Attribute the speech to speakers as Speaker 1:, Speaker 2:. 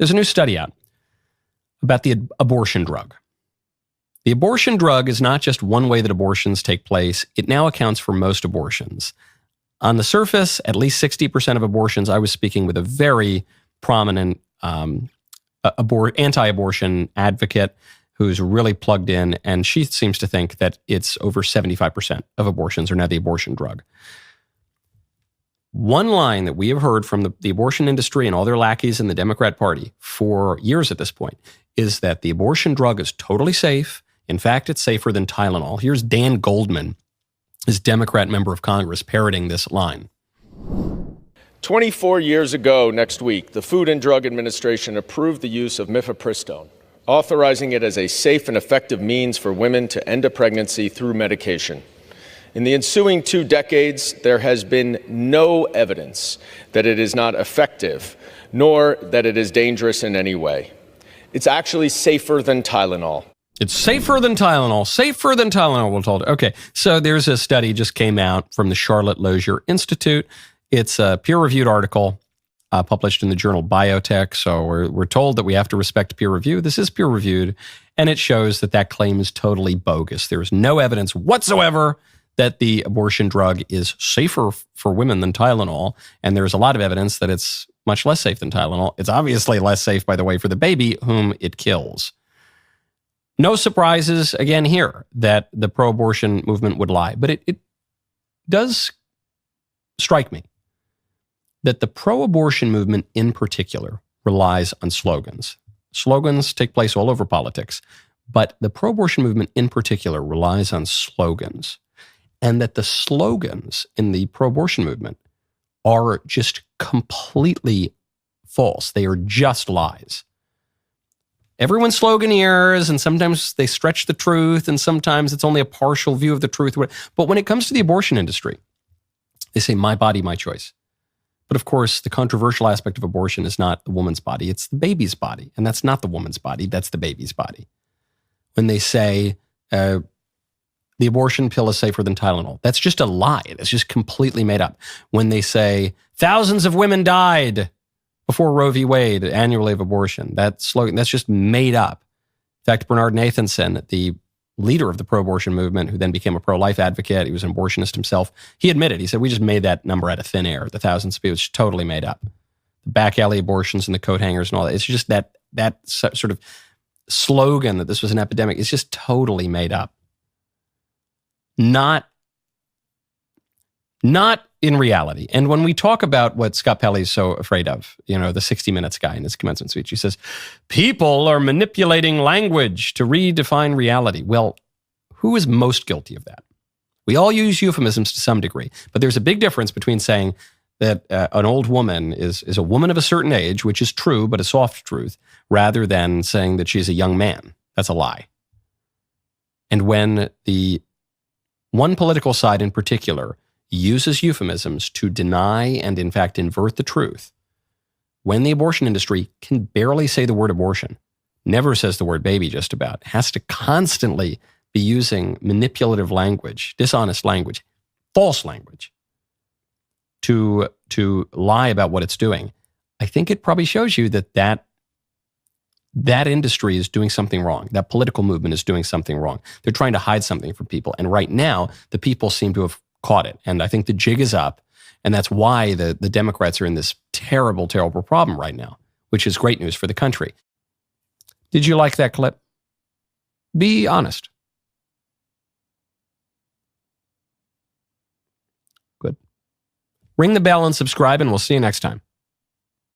Speaker 1: There's a new study out about the abortion drug. The abortion drug is not just one way that abortions take place. It now accounts for most abortions. On the surface, at least 60% of abortions, I was speaking with a very prominent anti-abortion advocate who's really plugged in, and she seems to think that it's over 75% of abortions are now the abortion drug. One line that we have heard from the abortion industry and all their lackeys in the Democrat Party for years at this point is that the abortion drug is totally safe. In fact, it's safer than Tylenol. Here's Dan Goldman, his Democrat member of Congress, parroting this line.
Speaker 2: 24 years ago next week, the Food and Drug Administration approved the use of mifepristone, authorizing it as a safe and effective means for women to end a pregnancy through medication. In the ensuing 2 decades, there has been no evidence that it is not effective, nor that it is dangerous in any way. It's actually safer than Tylenol.
Speaker 1: It's safer than Tylenol, we're told. Okay, so there's a study just came out from the Charlotte Lozier Institute. It's a peer-reviewed article published in the journal Biotech. So we're told that we have to respect peer review. This is peer-reviewed, and it shows that claim is totally bogus. There's no evidence whatsoever that the abortion drug is safer for women than Tylenol, and there's a lot of evidence that it's much less safe than Tylenol. It's obviously less safe, by the way, for the baby whom it kills. No surprises, again, here that the pro-abortion movement would lie. But it does strike me that the pro-abortion movement in particular relies on slogans. Slogans take place all over politics, but the pro-abortion movement in particular relies on slogans. And that the slogans in the pro-abortion movement are just completely false. They are just lies. Everyone's sloganeers, and sometimes they stretch the truth, and sometimes it's only a partial view of the truth. But when it comes to the abortion industry, they say, my body, my choice. But of course, the controversial aspect of abortion is not the woman's body, it's the baby's body. And that's not the woman's body, that's the baby's body. When they say the abortion pill is safer than Tylenol, that's just a lie. That's just completely made up. When they say thousands of women died before Roe v. Wade annually of abortion, that slogan, that's just made up. In fact, Bernard Nathanson, the leader of the pro-abortion movement, who then became a pro-life advocate, he was an abortionist himself, he admitted, he said, we just made that number out of thin air. The thousands of people, it's totally made up. The back alley abortions and the coat hangers and all that. It's just that sort of slogan that this was an epidemic is just totally made up. Not in reality. And when we talk about what Scott Pelley's so afraid of, the 60 Minutes guy in his commencement speech, he says, people are manipulating language to redefine reality. Well, who is most guilty of that? We all use euphemisms to some degree, but there's a big difference between saying that an old woman is a woman of a certain age, which is true, but a soft truth, rather than saying that she's a young man. That's a lie. And when the one political side in particular uses euphemisms to deny and, in fact, invert the truth, when the abortion industry can barely say the word abortion, never says the word baby just about, has to constantly be using manipulative language, dishonest language, false language to lie about what it's doing, I think it probably shows you that industry is doing something wrong. That political movement is doing something wrong. They're trying to hide something from people. And right now, the people seem to have caught it. And I think the jig is up. And that's why the Democrats are in this terrible, terrible problem right now, which is great news for the country. Did you like that clip? Be honest. Good. Ring the bell and subscribe, and we'll see you next time.